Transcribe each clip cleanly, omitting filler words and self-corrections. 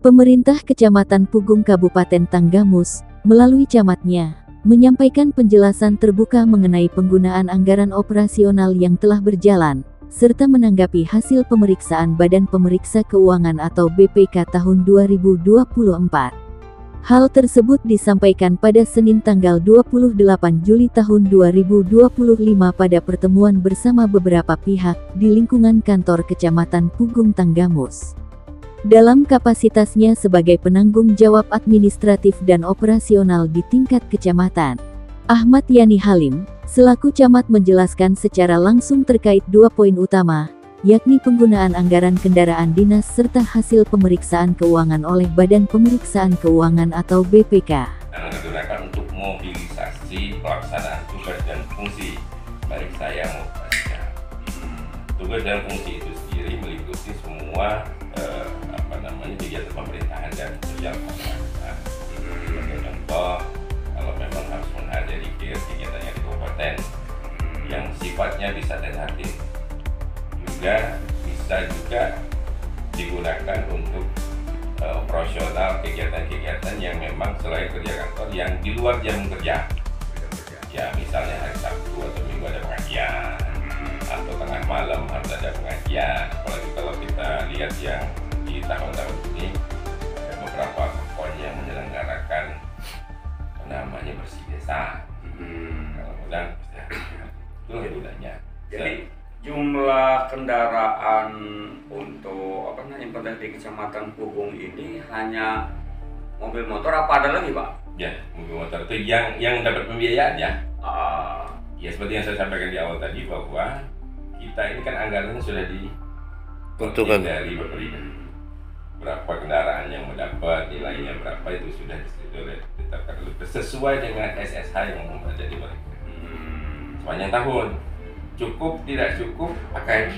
Pemerintah Kecamatan Pugung Kabupaten Tanggamus, melalui camatnya, menyampaikan penjelasan terbuka mengenai penggunaan anggaran operasional yang telah berjalan, serta menanggapi hasil pemeriksaan Badan Pemeriksa Keuangan atau BPK tahun 2024. Hal tersebut disampaikan pada Senin tanggal 28 Juli tahun 2025 pada pertemuan bersama beberapa pihak di lingkungan kantor Kecamatan Pugung Tanggamus. Dalam kapasitasnya sebagai penanggung jawab administratif dan operasional di tingkat kecamatan, Ahmad Yani Halim, selaku camat menjelaskan secara langsung terkait dua poin utama, yakni penggunaan anggaran kendaraan dinas serta hasil pemeriksaan keuangan oleh Badan Pemeriksaan Keuangan atau BPK. Yang digunakan untuk mobilisasi pelaksanaan tugas dan fungsi, baik saya maupun saya. Tugas dan fungsi itu sendiri meliputi semua kegiatan pemerintahan dan sosial masyarakat. Sebagai contoh, kalau memang harus menghadiri kegiatan yang di kabupaten yang sifatnya bisa dan hadir, juga bisa digunakan untuk operasional kegiatan-kegiatan yang memang selain kerja kantor yang di luar jam kerja. Ya, misalnya hari Sabtu atau Minggu ada pengajian, atau tengah malam harus ada pengajian. Apalagi kalau kita lihat yang di tahun-tahun ini ada beberapa pokok yang menyelenggarakan bersih desa. Mudah-mudahan itu gunanya. Jadi jumlah kendaraan untuk di Kecamatan Pugung ini hanya mobil motor, apa ada lagi, Pak? Ya, mobil motor itu yang dapat pembiayaan ya. Ya seperti yang saya sampaikan di awal tadi bahwa kita ini kan anggarannya sudah ditentukan dari Bapak berapa kendaraan yang mendapat, nilainya berapa, itu sudah ditetapkan sesuai dengan SSH yang ada di mereka. Sepanjang tahun, cukup tidak cukup pakai.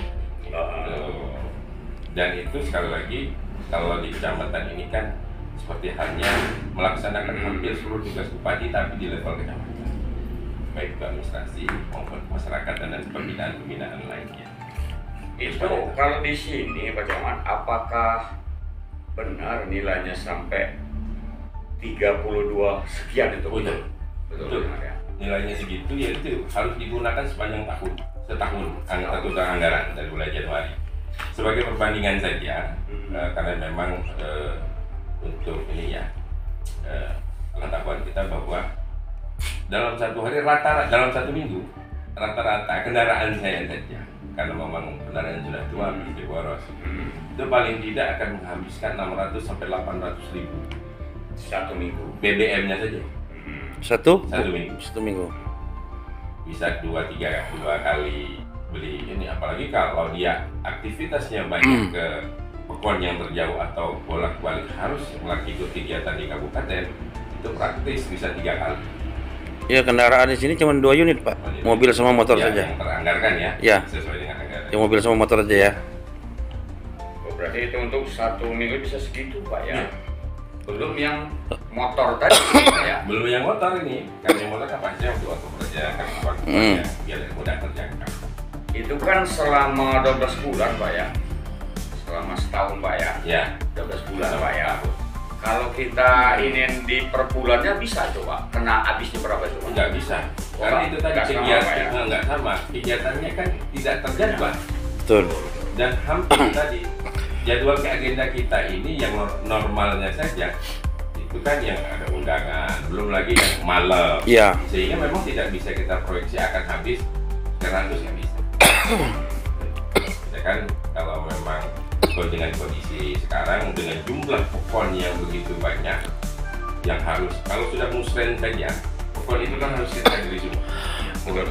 Dan itu sekali lagi kalau di kecamatan ini kan seperti halnya melaksanakan hampir seluruh tugas bupati tapi di level kecamatan, baik itu administrasi maupun masyarakat dan pembinaan lainnya. Itu kalau di sini Pak Camat, apakah benar nilainya sampai 32 sekian itu? Betul. Ya. Nilainya segitu, ya itu harus digunakan sepanjang setahun anggaran dari mulai Januari. Sebagai perbandingan saja, karena memang untuk ini ya pengetahuan kita bahwa dalam satu hari dalam satu minggu rata-rata kendaraan saya saja, karena memang kendaraan sudah tua di boros, itu paling tidak akan menghabiskan 600 sampai 800 ribu satu minggu BBM-nya saja. Satu minggu bisa dua kali beli ini, apalagi kalau dia aktivitasnya banyak ke pokok yang terjauh atau bolak-balik harus melakukan kegiatan di kabupaten, itu praktis bisa 3 kali. Ya, kendaraan di sini cuma 2 unit, Pak. Mobil sama motor ya, saja. Yang teranggarkan ya. Ya. Sesuai dengan anggaran. Ya, mobil sama motor aja ya. Berarti itu untuk satu minggu bisa segitu, Pak ya. Belum yang motor tadi ya. Belum yang motor ini. Karena yang motor kapasitasnya untuk kerja kan biar mudah terjangkau. Itu kan selama 12 bulan, Pak ya. Selama setahun, Pak ya. Ya, 12 bulan, Pak ya. Kalau kita ingin di per bulannya bisa coba, kena habisnya berapa itu? Nggak bisa, karena itu tadi kegiatan nggak sama, kegiatannya kan tidak terjadwal. Betul. Dan hampir tadi jadwal ke agenda kita ini yang normalnya saja itu kan yang ada undangan, belum lagi yang malam. Iya. Sehingga memang tidak bisa kita proyeksi akan habis 100 yang bisa. Ya kan, kalau memang dengan kondisi sekarang dengan jumlah pokok yang begitu banyak yang harus, kalau sudah musren saja pokok itu kan harus kita hadiri semua.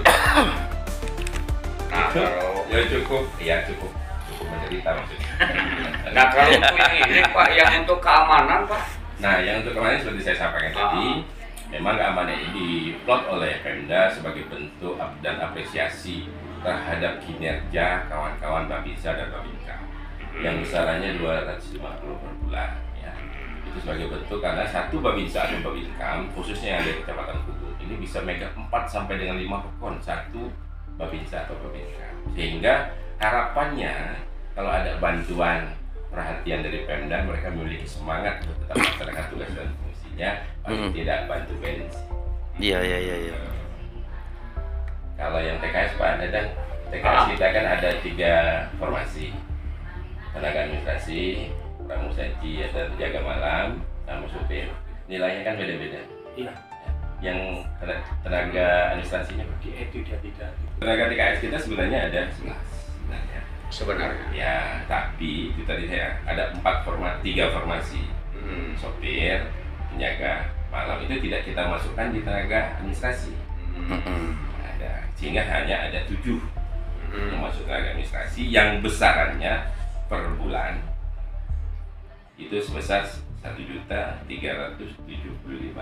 Nah, kalau ya cukup menderita maksudnya. Nah, kalau untuk ini Pak, yang untuk keamanan Pak. Nah, yang untuk keamanan seperti saya sampaikan tadi, memang keamanan ini diplot oleh Pemda sebagai bentuk dan apresiasi terhadap kinerja kawan-kawan Babinsa dan Babinka yang besarannya 250 per bulan ya. Itu sebagai bentuk karena satu Babinsa atau Babinkam khususnya yang ada di Kecamatan Pugung ini bisa megang 4 sampai dengan 5 pokon satu Babinsa atau Babinkam, sehingga harapannya kalau ada bantuan perhatian dari Pemda, mereka memiliki semangat untuk tetap melaksanakan tugas dan fungsinya, paling tidak bantu bensin. Iya. Kalau yang TKS Pak Dadang, TKS kita kan ada 3 formasi: tenaga administrasi, pramusaji, ada penjaga malam, sama supir. Nilainya kan beda-beda. Iya. Yang tenaga administrasinya Itu dia tidak. tenaga TKS kita sebenarnya ada 11 Sebenarnya. ya, tapi itu tadi saya ada 3 formasi. Sopir, penjaga malam itu tidak kita masukkan di tenaga administrasi. Ada, sehingga hanya ada 7 yang masuk tenaga administrasi, yang besarannya per bulan itu sebesar 1.375.000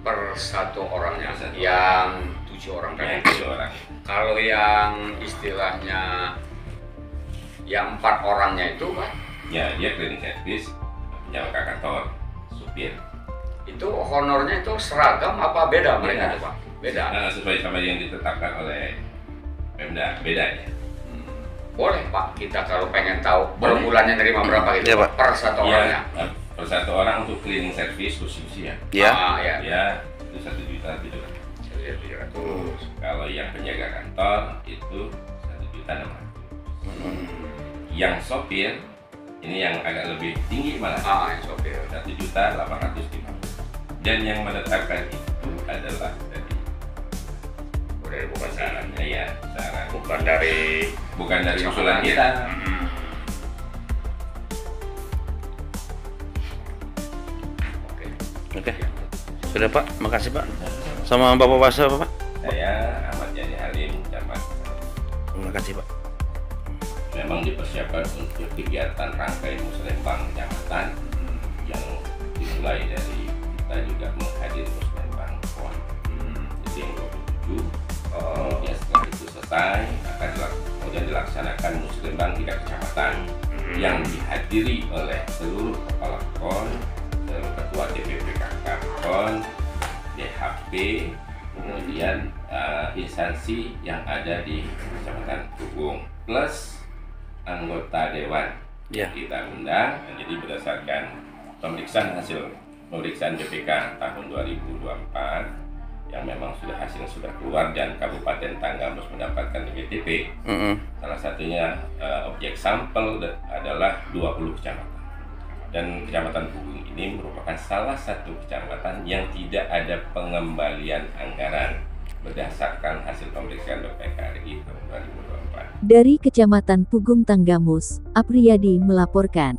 Per 1 orangnya, Per 1 yang 7 orang kan. yang 7 orang. Kalau yang istilahnya yang 4 orangnya itu Pak, Ya, dia cleaning service, penjaga kantor, supir. itu honornya itu seragam apa beda mereka Beda. tuh Pak? Beda. Nah, sesuai sama yang ditetapkan oleh Pemda, bedanya. Boleh Pak, kita kalau pengen tahu per Boleh. bulannya nerima berapa gitu Iya, Pak. per 1 orangnya. Ya, per 1 orang untuk cleaning service khusus ya. Ya. Ya. Ya, itu 1.700.000. 1.700. Kalau yang penjaga kantor itu 1.600.000. Yang sopir ini yang agak lebih tinggi malah, Yang sopir. 1.850.000. Dan yang menetapkan itu adalah dari Udah bukan sarannya ya, saran. bukan dari usulan kita. Oke. Oke. Sudah Pak, makasih Pak. Sama Bapak Wasa Pak. Saya Ahmad Yani Halim, Camat. Makasih Pak. Memang dipersiapkan untuk kegiatan rangkai Musrembang Kecamatan yang dimulai dari kita juga menghadiri Musrembang PON. Jadi yang 27. Kemudian setelah itu selesai kemudian dilaksanakan Musrembang 3 kecamatan yang dihadiri oleh seluruh kepala PON, seluruh ketua DPP KK PON, DHP, kemudian instansi yang ada di Kecamatan Pugung plus anggota dewan. Ya. Kita undang, jadi berdasarkan hasil pemeriksaan BPK tahun 2024 yang memang hasilnya sudah keluar dan Kabupaten Tanggamus mendapatkan WTP. Salah satunya objek sampel adalah 20 kecamatan. Dan Kecamatan Pugung ini merupakan salah satu kecamatan yang tidak ada pengembalian anggaran berdasarkan hasil pemeriksaan BPK RI tahun 2024. Dari Kecamatan Pugung Tanggamus, Apriyadi melaporkan.